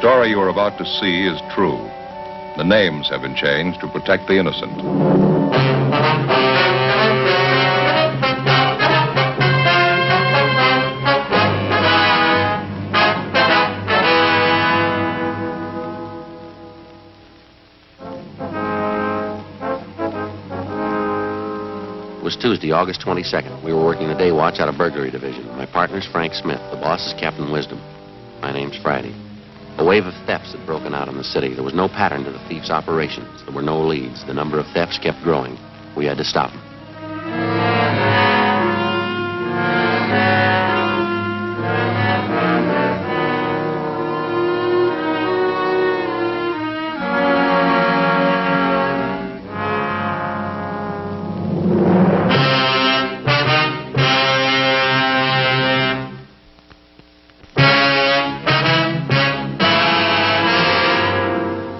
story you are about to see is true. The names have been changed to protect the innocent. It was Tuesday, August 22nd. We were working the day watch out of burglary division. My partner's Frank Smith. The boss is Captain Wisdom. My name's Friday. A wave of thefts had broken out in the city. There was no pattern to the thieves' operations. There were no leads. The number of thefts kept growing. We had to stop them.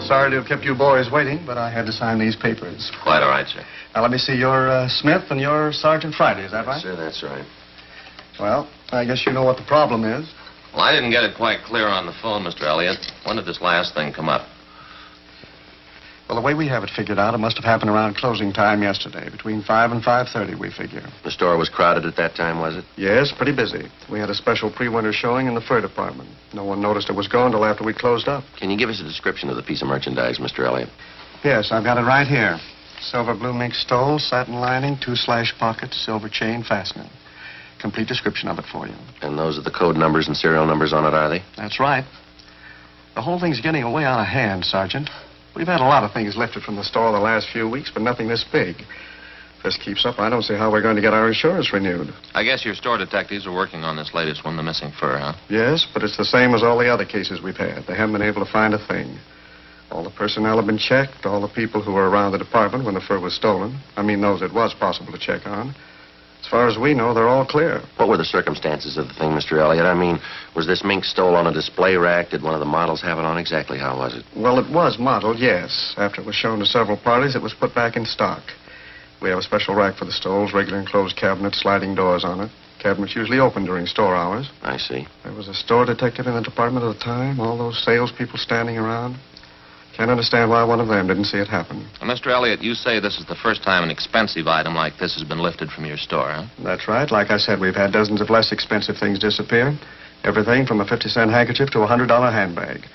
Sorry to have kept you boys waiting, but I had to sign these papers. Quite all right, sir. Now, let me see. You're Smith and you're Sergeant Friday, is that right? Sir, that's right. Well, I guess you know what the problem is. Well, I didn't get it quite clear on the phone, Mr. Elliott. When did this last thing come up? Well, the way we have it figured out, it must have happened around closing time yesterday, between 5 and 5:30, we figure. The store was crowded at that time, was it? Yes, pretty busy. We had a special pre-winter showing in the fur department. No one noticed it was gone till after we closed up. Can you give us a description of the piece of merchandise, Mr. Elliott? Yes, I've got it right here. Silver blue mink stole, satin lining, 2 slash pockets, silver chain fastening. Complete description of it for you. And those are the code numbers and serial numbers on it, are they? That's right. The whole thing's getting way out of hand, Sergeant. We've had a lot of things lifted from the store the last few weeks, but nothing this big. If this keeps up, I don't see how we're going to get our insurance renewed. I guess your store detectives are working on this latest one, the missing fur, huh? Yes, but it's the same as all the other cases we've had. They haven't been able to find a thing. All the personnel have been checked, all the people who were around the department when the fur was stolen. I mean, those it was possible to check on. As far as we know, they're all clear. What were the circumstances of the thing, Mr. Elliott? I mean, was this mink stole on a display rack? Did one of the models have it on? Exactly how was it? Well, it was modeled, yes. After it was shown to several parties, it was put back in stock. We have a special rack for the stoles, regular enclosed cabinet, sliding doors on it. Cabinets usually open during store hours. I see. There was a store detective in the department at the time, all those salespeople standing around. Can't understand why one of them didn't see it happen. Now, Mr. Elliott, you say this is the first time an expensive item like this has been lifted from your store, huh? That's right. Like I said, we've had dozens of less expensive things disappear. Everything from a 50-cent handkerchief to a $100 handbag.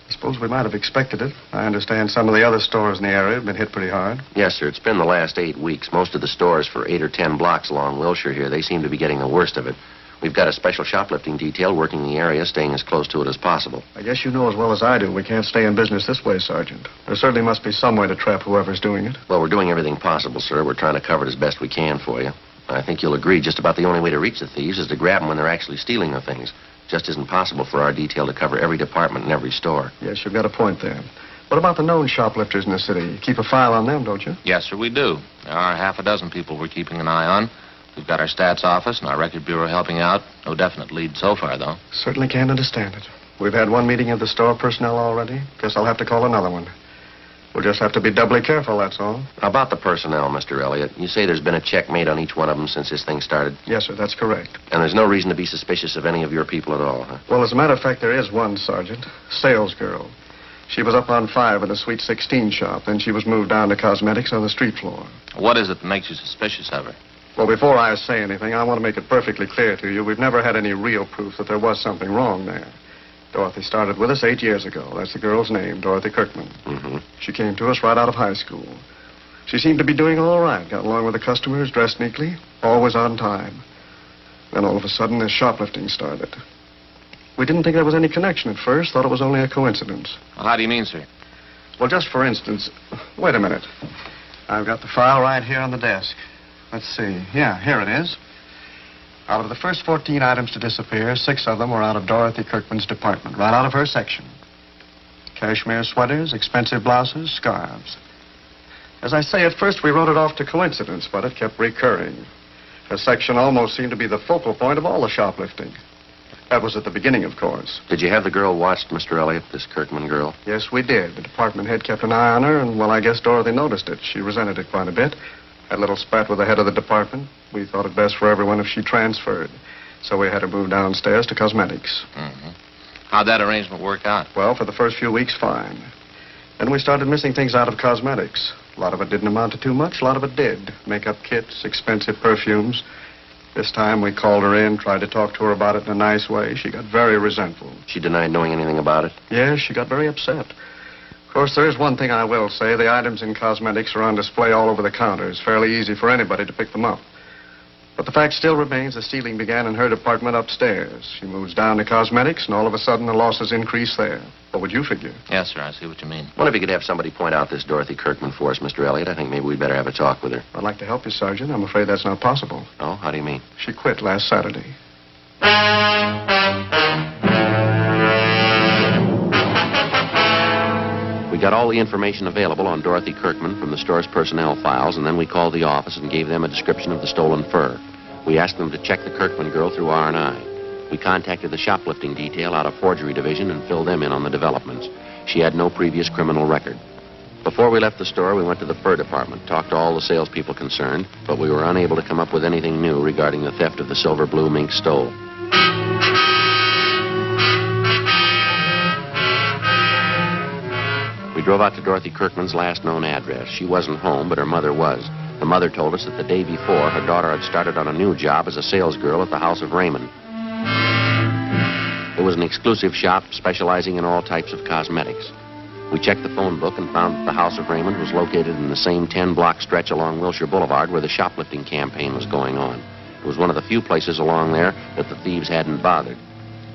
I suppose we might have expected it. I understand some of the other stores in the area have been hit pretty hard. Yes, sir. It's been the last 8 weeks. Most of the stores for 8 or 10 blocks along Wilshire here, they seem to be getting the worst of it. We've got a special shoplifting detail working the area, staying as close to it as possible. I guess you know as well as I do we can't stay in business this way, Sergeant. There certainly must be some way to trap whoever's doing it. Well, we're doing everything possible, sir. We're trying to cover it as best we can for you. I think you'll agree just about the only way to reach the thieves is to grab them when they're actually stealing the things. Just isn't possible for our detail to cover every department and every store. Yes, you've got a point there. What about the known shoplifters in the city? You keep a file on them, don't you? Yes, sir, we do. There are half a dozen people we're keeping an eye on. We've got our stats office and our record bureau helping out. No definite lead so far, though. Certainly can't understand it. We've had one meeting of the store personnel already. Guess I'll have to call another one. We'll just have to be doubly careful, that's all. About the personnel, Mr. Elliott, you say there's been a check made on each one of them since this thing started? Yes, sir, that's correct. And there's no reason to be suspicious of any of your people at all, huh? Well, as a matter of fact, there is one, Sergeant. Sales girl. She was up on 5 in a Sweet 16 shop. Then she was moved down to cosmetics on the street floor. What is it that makes you suspicious of her? Well, before I say anything, I want to make it perfectly clear to you. We've never had any real proof that there was something wrong there. Dorothy started with us 8 years ago. That's the girl's name, Dorothy Kirkman. Mm-hmm. She came to us right out of high school. She seemed to be doing all right. Got along with the customers, dressed neatly, always on time. Then all of a sudden, this shoplifting started. We didn't think there was any connection at first. Thought it was only a coincidence. Well, how do you mean, sir? Well, just for instance, wait a minute. I've got the file right here on the desk. Let's see. Yeah, here it is. Out of the first 14 items to disappear, 6 of them were out of Dorothy Kirkman's department, right out of her section. Cashmere sweaters, expensive blouses, scarves. As I say, at first we wrote it off to coincidence, but it kept recurring. Her section almost seemed to be the focal point of all the shoplifting. That was at the beginning, of course. Did you have the girl watched, Mr. Elliott, this Kirkman girl? Yes, we did. The department head kept an eye on her, and, well, I guess Dorothy noticed it. She resented it quite a bit. Had a little spat with the head of the department. We thought it best for everyone if she transferred. So we had her move downstairs to cosmetics. Mm-hmm. How'd that arrangement work out? Well, for the first few weeks, fine. Then we started missing things out of cosmetics. A lot of it didn't amount to too much, a lot of it did. Makeup kits, expensive perfumes. This time we called her in, tried to talk to her about it in a nice way. She got very resentful. She denied knowing anything about it? Yes, she got very upset. Of course, there is one thing I will say. The items in cosmetics are on display all over the counter. It's fairly easy for anybody to pick them up. But the fact still remains the stealing began in her department upstairs. She moves down to cosmetics, and all of a sudden the losses increase there. What would you figure? Yes, sir, I see what you mean. Wonder if you could have somebody point out this Dorothy Kirkman for us, Mr. Elliott. I think maybe we'd better have a talk with her. I'd like to help you, Sergeant. I'm afraid that's not possible. Oh, how do you mean? She quit last Saturday. We got all the information available on Dorothy Kirkman from the store's personnel files, and then we called the office and gave them a description of the stolen fur. We asked them to check the Kirkman girl through R&I. We contacted the shoplifting detail out of forgery division and filled them in on the developments. She had no previous criminal record. Before we left the store, we went to the fur department, talked to all the salespeople concerned, but we were unable to come up with anything new regarding the theft of the silver blue mink stole. We drove out to Dorothy Kirkman's last known address. She wasn't home, but her mother was. The mother told us that the day before, her daughter had started on a new job as a salesgirl at the House of Raymond. It was an exclusive shop specializing in all types of cosmetics. We checked the phone book and found that the House of Raymond was located in the same 10-block stretch along Wilshire Boulevard where the shoplifting campaign was going on. It was one of the few places along there that the thieves hadn't bothered.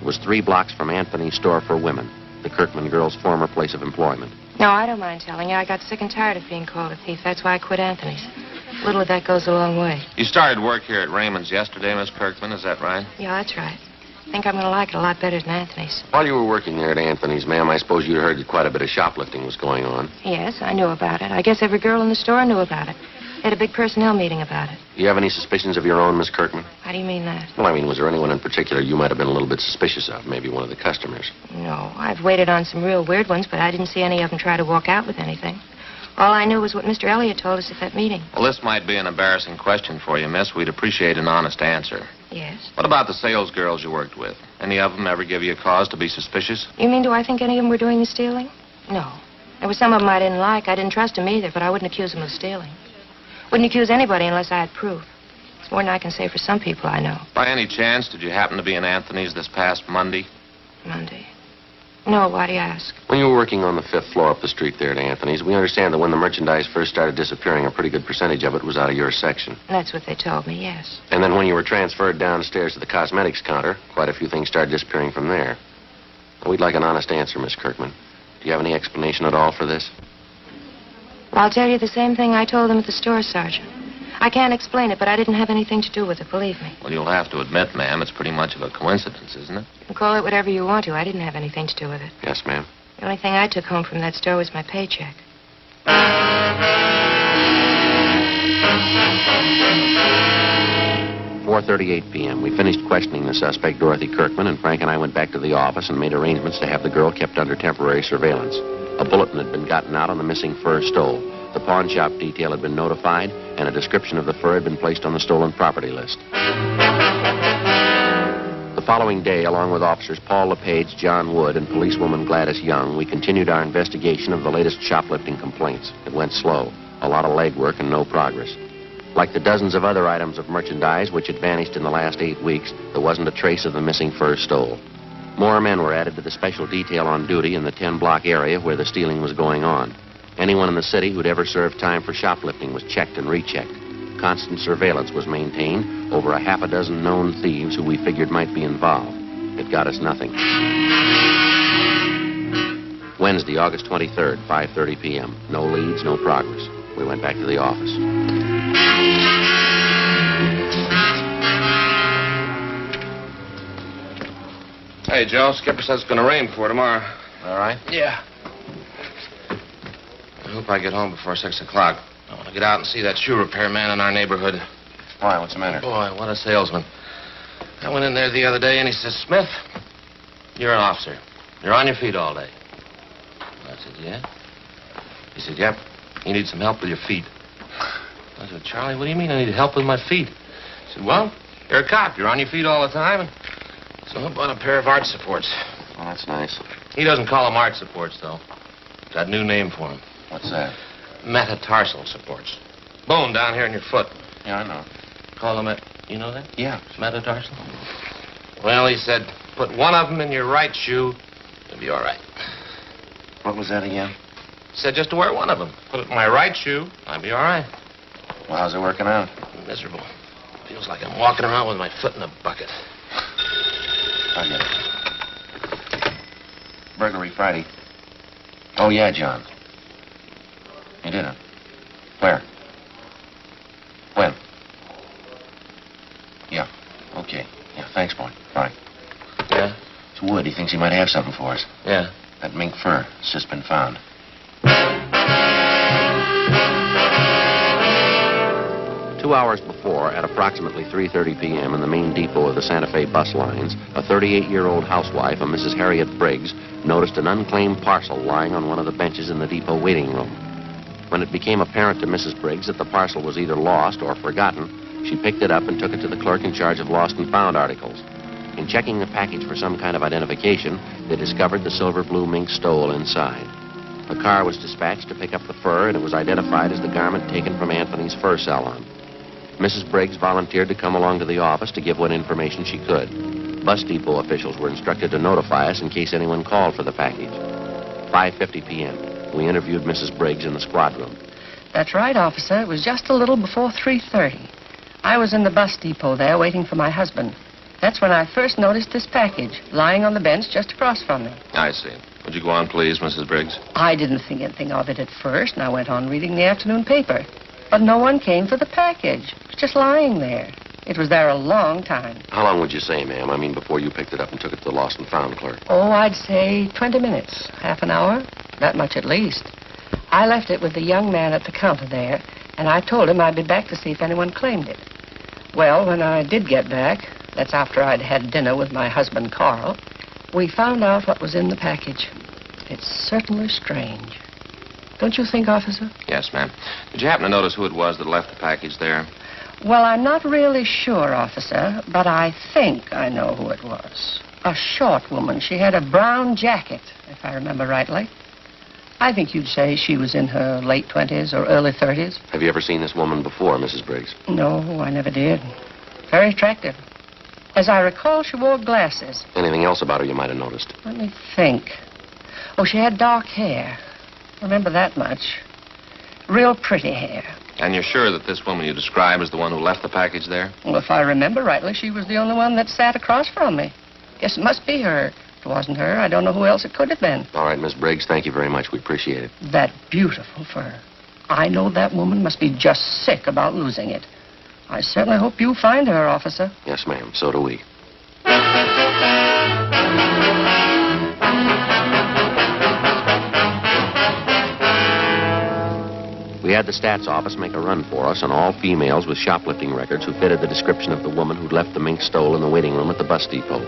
It was 3 blocks from Anthony's store for women, the Kirkman girl's former place of employment. No, I don't mind telling you. I got sick and tired of being called a thief. That's why I quit Anthony's. A little of that goes a long way. You started work here at Raymond's yesterday, Miss Kirkman, is that right? Yeah, that's right. I think I'm going to like it a lot better than Anthony's. While you were working there at Anthony's, ma'am, I suppose you'd heard that quite a bit of shoplifting was going on. Yes, I knew about it. I guess every girl in the store knew about it. They had a big personnel meeting about it. Do you have any suspicions of your own, Miss Kirkman? How do you mean that? Well, I mean, was there anyone in particular you might have been a little bit suspicious of? Maybe one of the customers. No, I've waited on some real weird ones, but I didn't see any of them try to walk out with anything. All I knew was what Mr. Elliott told us at that meeting. Well, this might be an embarrassing question for you, miss. We'd appreciate an honest answer. Yes? What about the sales girls you worked with? Any of them ever give you a cause to be suspicious? You mean, do I think any of them were doing the stealing? No. There were some of them I didn't like. I didn't trust them either, but I wouldn't accuse them of stealing. Wouldn't accuse anybody unless I had proof. It's more than I can say for some people I know. By any chance, did you happen to be in Anthony's this past Monday? Monday? No, why do you ask? When you were working on the 5th floor up the street there at Anthony's, we understand that when the merchandise first started disappearing, a pretty good percentage of it was out of your section. That's what they told me, yes. And then when you were transferred downstairs to the cosmetics counter, quite a few things started disappearing from there. We'd like an honest answer, Miss Kirkman. Do you have any explanation at all for this? Well, I'll tell you the same thing I told them at the store, Sergeant. I can't explain it, but I didn't have anything to do with it, believe me. Well, you'll have to admit, ma'am, it's pretty much of a coincidence, isn't it? You can call it whatever you want to. I didn't have anything to do with it. Yes, ma'am. The only thing I took home from that store was my paycheck. 4:38 p.m. We finished questioning the suspect, Dorothy Kirkman, and Frank and I went back to the office and made arrangements to have the girl kept under temporary surveillance. A bulletin had been gotten out on the missing fur stole. The pawn shop detail had been notified, and a description of the fur had been placed on the stolen property list. The following day, along with officers Paul LePage, John Wood, and policewoman Gladys Young, we continued our investigation of the latest shoplifting complaints. It went slow, a lot of legwork and no progress. Like the dozens of other items of merchandise which had vanished in the last 8 weeks, there wasn't a trace of the missing fur stole. More men were added to the special detail on duty in the 10-block area where the stealing was going on. Anyone in the city who'd ever served time for shoplifting was checked and rechecked. Constant surveillance was maintained over a half a dozen known thieves who we figured might be involved. It got us nothing. Wednesday, August 23rd, 5:30 p.m. No leads, no progress. We went back to the office. Hey, Joe, Skipper says it's going to rain before tomorrow. All right? Yeah. I hope I get home before 6 o'clock. I want to get out and see that shoe repair man in our neighborhood. Why? What's the matter? Boy, what a salesman. I went in there the other day, and he says, Smith, you're an officer. You're on your feet all day. I said, yeah? He said, yep. You need some help with your feet. I said, Charlie, what do you mean I need help with my feet? He said, well, you're a cop. You're on your feet all the time. And so I bought a pair of arch supports. Oh, that's nice. He doesn't call them arch supports, though. Got a new name for them. What's that? Metatarsal supports. Bone down here in your foot. Yeah, I know. Call them you know that? Yeah. Metatarsal? Well, he said, put one of them in your right shoe, you'll be all right. What was that again? He said just to wear one of them. Put it in my right shoe, I'll be all right. Well, how's it working out? Miserable. Feels like I'm walking around with my foot in a bucket. I get it. Burglary Friday. Oh, yeah, John. You did it. Where? When? Yeah. Okay. Yeah, thanks, boy. Bye. Yeah? It's Wood. He thinks he might have something for us. Yeah. That mink fur. It's just been found. 2 hours before, at approximately 3:30 p.m. in the main depot of the Santa Fe bus lines, a 38-year-old housewife, a Mrs. Harriet Briggs, noticed an unclaimed parcel lying on one of the benches in the depot waiting room. When it became apparent to Mrs. Briggs that the parcel was either lost or forgotten, she picked it up and took it to the clerk in charge of lost and found articles. In checking the package for some kind of identification, they discovered the silver blue mink stole inside. A car was dispatched to pick up the fur, and it was identified as the garment taken from Anthony's fur salon. Mrs. Briggs volunteered to come along to the office to give what information she could. Bus depot officials were instructed to notify us in case anyone called for the package. 5:50 p.m. We interviewed Mrs. Briggs in the squad room. That's right, officer. It was just a little before 3:30. I was in the bus depot there waiting for my husband. That's when I first noticed this package lying on the bench just across from me. I see. Would you go on, please, Mrs. Briggs? I didn't think anything of it at first, and I went on reading the afternoon paper. But no one came for the package. It was just lying there. It was there a long time. How long would you say, ma'am? I mean, before you picked it up and took it to the lost and found clerk? Oh, I'd say 20 minutes, half an hour, that much at least. I left it with the young man at the counter there, and I told him I'd be back to see if anyone claimed it. Well, when I did get back, that's after I'd had dinner with my husband, Carl, we found out what was in the package. It's certainly strange. Don't you think, officer? Yes, ma'am. Did you happen to notice who it was that left the package there? Well, I'm not really sure, officer, but I think I know who it was. A short woman. She had a brown jacket, if I remember rightly. I think you'd say she was in her late 20s or early 30s. Have you ever seen this woman before, Mrs. Briggs? No, I never did. Very attractive. As I recall, she wore glasses. Anything else about her you might have noticed? Let me think. Oh, she had dark hair. Remember that much. Real pretty hair. And you're sure that this woman you describe is the one who left the package there? Well, if I remember rightly, she was the only one that sat across from me. Guess it must be her. If it wasn't her, I don't know who else it could have been. All right, Miss Briggs, thank you very much. We appreciate it. That beautiful fur. I know that woman must be just sick about losing it. I certainly hope you find her, officer. Yes, ma'am. So do we. We had the stats office make a run for us on all females with shoplifting records who fitted the description of the woman who'd left the mink stole in the waiting room at the bus depot.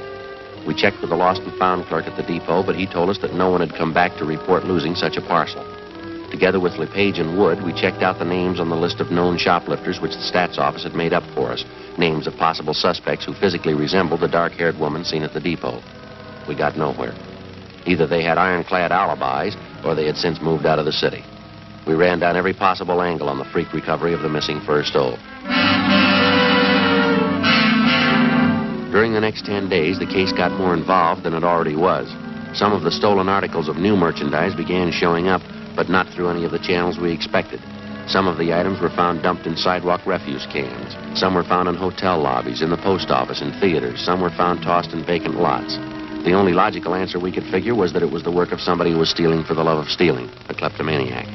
We checked with the lost and found clerk at the depot, but he told us that no one had come back to report losing such a parcel. Together with LePage and Wood, we checked out the names on the list of known shoplifters which the stats office had made up for us, names of possible suspects who physically resembled the dark-haired woman seen at the depot. We got nowhere. Either they had ironclad alibis, or they had since moved out of the city. We ran down every possible angle on the freak recovery of the missing fur stole. During the next 10 days, the case got more involved than it already was. Some of the stolen articles of new merchandise began showing up, but not through any of the channels we expected. Some of the items were found dumped in sidewalk refuse cans. Some were found in hotel lobbies, in the post office, in theaters. Some were found tossed in vacant lots. The only logical answer we could figure was that it was the work of somebody who was stealing for the love of stealing, a kleptomaniac.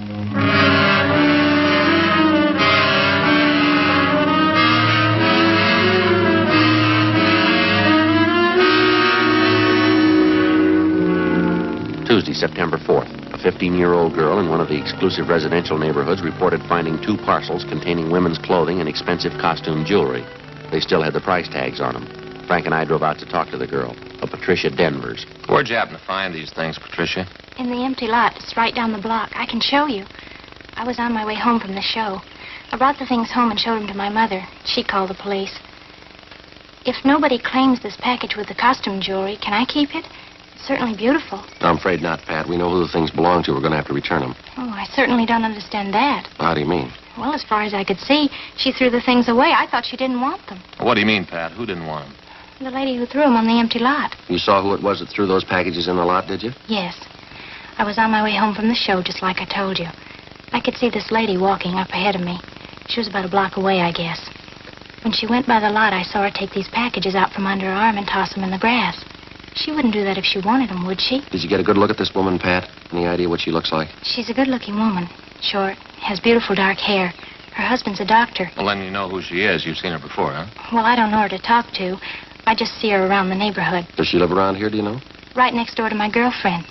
Tuesday, September 4th. A 15-year-old girl in one of the exclusive residential neighborhoods reported finding 2 parcels containing women's clothing and expensive costume jewelry. They still had the price tags on them. Frank and I drove out to talk to the girl, a Patricia Denvers. Where'd you happen to find these things, Patricia? In the empty lot. It's right down the block. I can show you. I was on my way home from the show. I brought the things home and showed them to my mother. She called the police. If nobody claims this package with the costume jewelry, can I keep it? It's certainly beautiful. I'm afraid not, Pat. We know who the things belong to. We're going to have to return them. Oh, I certainly don't understand that. How do you mean? Well, as far as I could see, she threw the things away. I thought she didn't want them. What do you mean, Pat? Who didn't want them? The lady who threw them on the empty lot. You saw who it was that threw those packages in the lot, did you? Yes. I was on my way home from the show, just like I told you. I could see this lady walking up ahead of me. She was about a block away, I guess. When she went by the lot, I saw her take these packages out from under her arm and toss them in the grass. She wouldn't do that if she wanted them, would she? Did you get a good look at this woman, Pat? Any idea what she looks like? She's a good-looking woman. Short, has beautiful dark hair. Her husband's a doctor. Well, then you know who she is. You've seen her before, huh? Well, I don't know her to talk to. I just see her around the neighborhood. Does she live around here, do you know? Right next door to my girlfriend.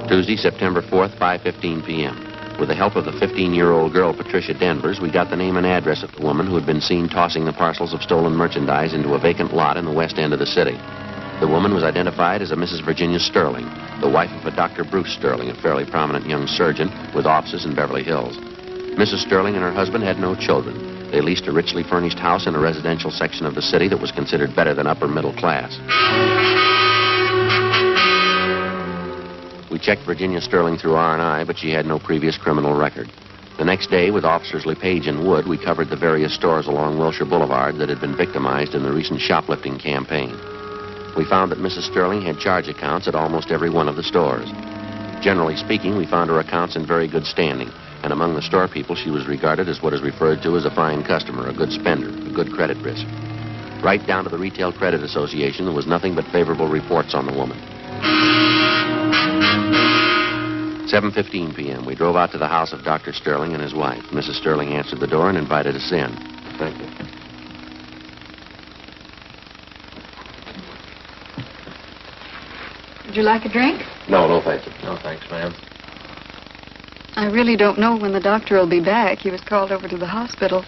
Tuesday, September 4th, 5:15 p.m. With the help of the 15-year-old girl, Patricia Denvers, we got the name and address of the woman who had been seen tossing the parcels of stolen merchandise into a vacant lot in the west end of the city. The woman was identified as a Mrs. Virginia Sterling, the wife of a Dr. Bruce Sterling, a fairly prominent young surgeon with offices in Beverly Hills. Mrs. Sterling and her husband had no children. They leased a richly furnished house in a residential section of the city that was considered better than upper middle class. We checked Virginia Sterling through R&I, but she had no previous criminal record. The next day, with officers LePage and Wood, we covered the various stores along Wilshire Boulevard that had been victimized in the recent shoplifting campaign. We found that Mrs. Sterling had charge accounts at almost every one of the stores. Generally speaking, we found her accounts in very good standing, and among the store people, she was regarded as what is referred to as a fine customer, a good spender, a good credit risk. Right down to the Retail Credit Association, there was nothing but favorable reports on the woman. 7:15 p.m. We drove out to the house of Dr. Sterling and his wife. Mrs. Sterling answered the door and invited us in. Thank you. Would you like a drink? No, thank you. No, thanks, ma'am. I really don't know when the doctor will be back. He was called over to the hospital.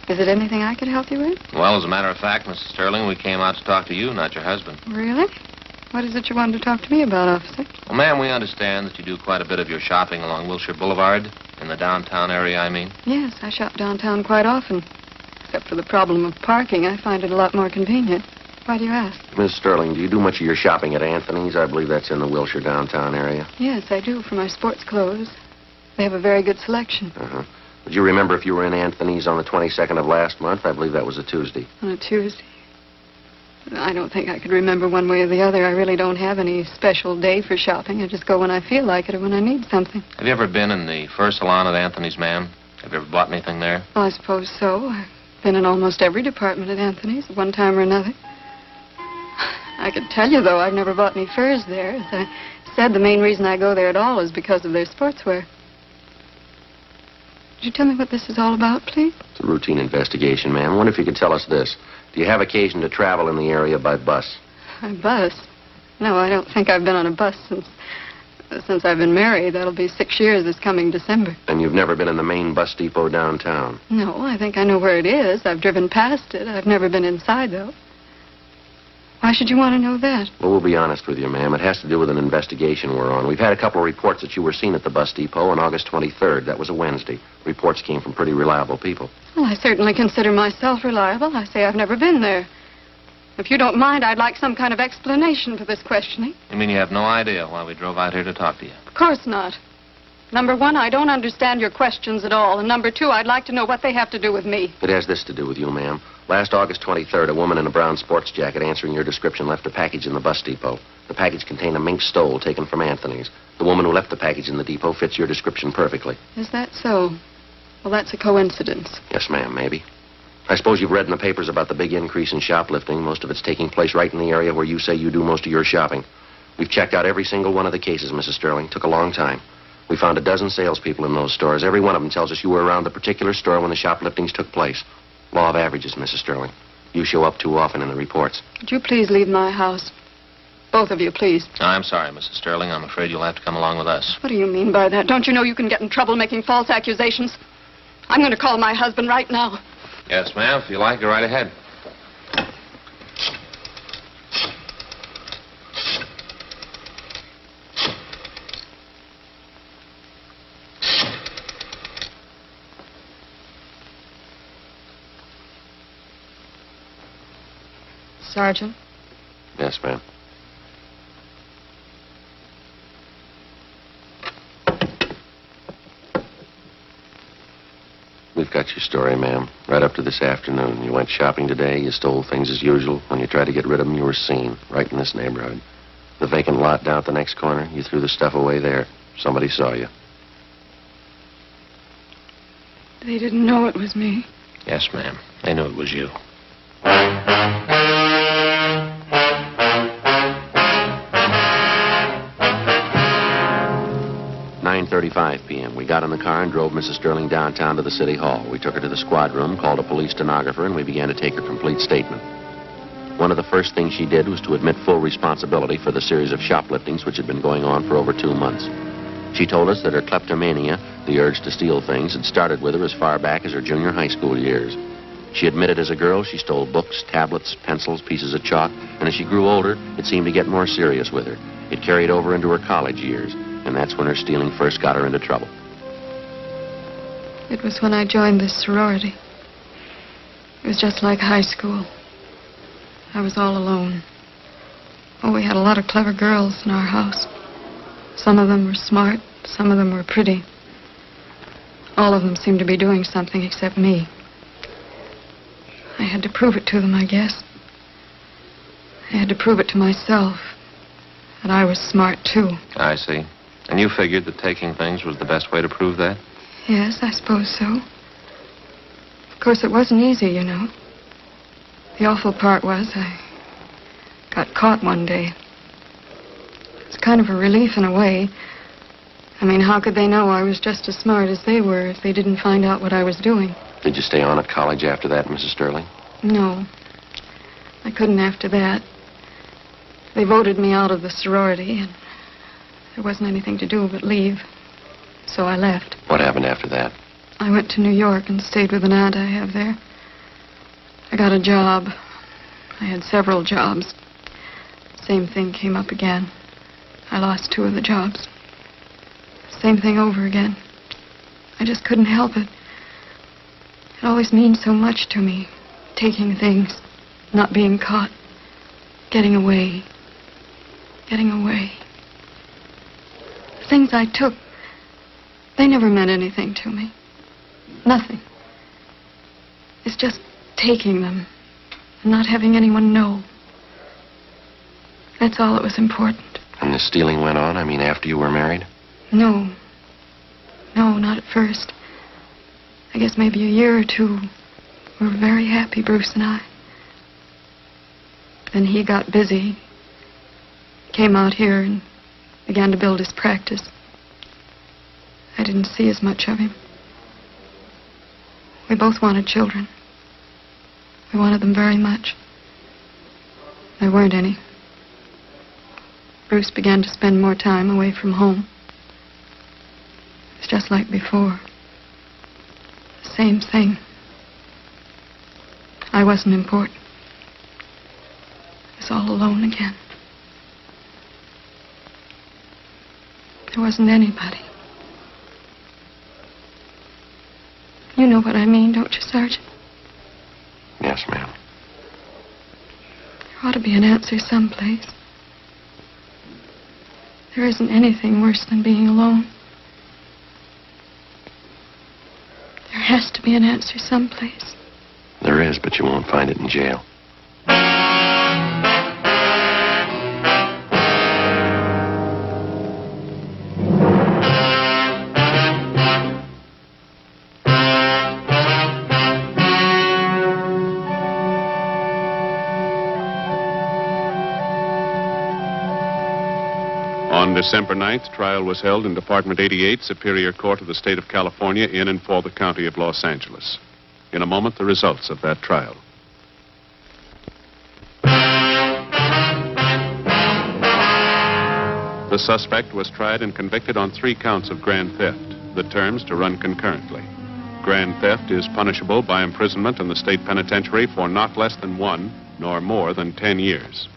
Is it anything I could help you with? Well, as a matter of fact, Mrs. Sterling, we came out to talk to you, not your husband. Really? What is it you wanted to talk to me about, officer? Well, ma'am, we understand that you do quite a bit of your shopping along Wilshire Boulevard, in the downtown area, I mean. Yes, I shop downtown quite often. Except for the problem of parking, I find it a lot more convenient. Why do you ask? Miss Sterling, do you do much of your shopping at Anthony's? I believe that's in the Wilshire downtown area. Yes, I do, for my sports clothes. They have a very good selection. Uh-huh. Would you remember if you were in Anthony's on the 22nd of last month? I believe that was a Tuesday. On a Tuesday? I don't think I could remember one way or the other. I really don't have any special day for shopping. I just go when I feel like it or when I need something. Have you ever been in the fur salon at Anthony's, ma'am? Have you ever bought anything there? Well, I suppose so. I've been in almost every department at Anthony's at one time or another. I could tell you, though, I've never bought any furs there. As I said, the main reason I go there at all is because of their sportswear. Could you tell me what this is all about, please? It's a routine investigation, ma'am. I wonder if you could tell us this. Do you have occasion to travel in the area by bus? By bus? No, I don't think I've been on a bus since I've been married. That'll be 6 years this coming December. And you've never been in the main bus depot downtown? No, I think I know where it is. I've driven past it. I've never been inside, though. Why should you want to know that? Well, we'll be honest with you, ma'am. It has to do with an investigation we're on. We've had a couple of reports that you were seen at the bus depot on August 23rd. That was a Wednesday. Reports came from pretty reliable people. Well, I certainly consider myself reliable. I say I've never been there. If you don't mind, I'd like some kind of explanation for this questioning. You mean you have no idea why we drove out here to talk to you? Of course not. Number one, I don't understand your questions at all. And number two, I'd like to know what they have to do with me. It has this to do with you, ma'am. Last August 23rd, a woman in a brown sports jacket answering your description left a package in the bus depot. The package contained a mink stole taken from Anthony's. The woman who left the package in the depot fits your description perfectly. Is that so? Well, that's a coincidence. Yes, ma'am, maybe. I suppose you've read in the papers about the big increase in shoplifting. Most of it's taking place right in the area where you say you do most of your shopping. We've checked out every single one of the cases, Mrs. Sterling. Took a long time. We found a dozen salespeople in those stores. Every one of them tells us you were around the particular store when the shopliftings took place. Law of averages, Mrs. Sterling. You show up too often in the reports. Would you please leave my house? Both of you, please. I'm sorry, Mrs. Sterling. I'm afraid you'll have to come along with us. What do you mean by that? Don't you know you can get in trouble making false accusations? I'm going to call my husband right now. Yes, ma'am. If you like, go right ahead. Sergeant. Yes, ma'am. We've got your story, ma'am. Right up to this afternoon. You went shopping today. You stole things as usual. When you tried to get rid of them, you were seen. Right in this neighborhood. The vacant lot down at the next corner. You threw the stuff away there. Somebody saw you. They didn't know it was me. Yes, ma'am. They knew it was you. 9:35 p.m. We got in the car and drove Mrs. Sterling downtown to the city hall. We took her to the squad room, called a police stenographer, and we began to take her complete statement. One of the first things she did was to admit full responsibility for the series of shopliftings which had been going on for over 2 months. She told us that her kleptomania, the urge to steal things, had started with her as far back as her junior high school years. She admitted as a girl she stole books, tablets, pencils, pieces of chalk, and as she grew older, it seemed to get more serious with her. It carried over into her college years, and that's when her stealing first got her into trouble. It was when I joined this sorority. It was just like high school. I was all alone. Oh, we had a lot of clever girls in our house. Some of them were smart, some of them were pretty. All of them seemed to be doing something except me. I had to prove it to them, I guess. I had to prove it to myself that I was smart, too. I see. And you figured that taking things was the best way to prove that? Yes, I suppose so. Of course, it wasn't easy, you know. The awful part was I got caught one day. It's kind of a relief in a way. I mean, how could they know I was just as smart as they were if they didn't find out what I was doing? Did you stay on at college after that, Mrs. Sterling? No. I couldn't after that. They voted me out of the sorority, and there wasn't anything to do but leave. So I left. What happened after that? I went to New York and stayed with an aunt I have there. I got a job. I had several jobs. Same thing came up again. I lost 2 of the jobs. Same thing over again. I just couldn't help it. It always means so much to me. Taking things, not being caught, getting away. Getting away. The things I took, they never meant anything to me. Nothing. It's just taking them and not having anyone know. That's all that was important. And the stealing went on? I mean, after you were married? No. No, not at first. I guess maybe a year or 2. We were very happy, Bruce and I. Then he got busy. Came out here and began to build his practice. I didn't see as much of him. We both wanted children. We wanted them very much. There weren't any. Bruce began to spend more time away from home. It was just like before. The same thing. I wasn't important. I was all alone again. There wasn't anybody. You know what I mean, don't you, Sergeant? Yes, ma'am. There ought to be an answer someplace. There isn't anything worse than being alone. There has to be an answer someplace. There is, but you won't find it in jail. On December 9th, trial was held in Department 88, Superior Court of the State of California, in and for the County of Los Angeles. In a moment, the results of that trial. The suspect was tried and convicted on 3 counts of grand theft, the terms to run concurrently. Grand theft is punishable by imprisonment in the state penitentiary for not less than 1, nor more than 10 years.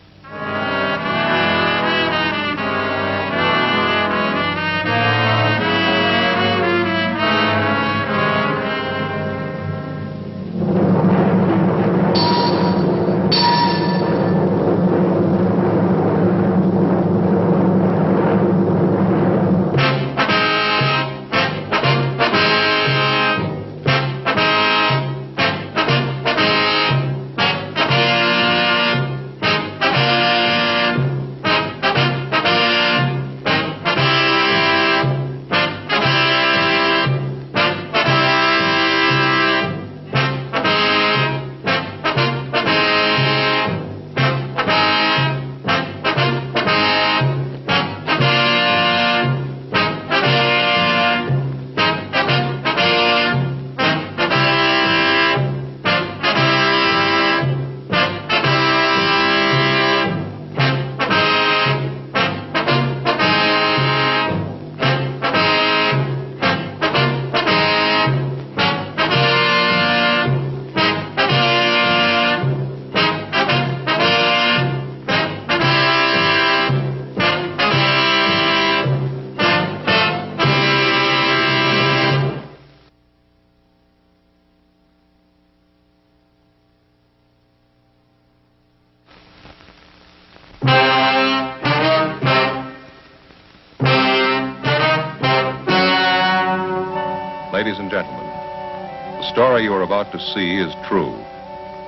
ladies and gentlemen. The story you are about to see is true.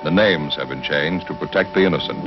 The names have been changed to protect the innocent.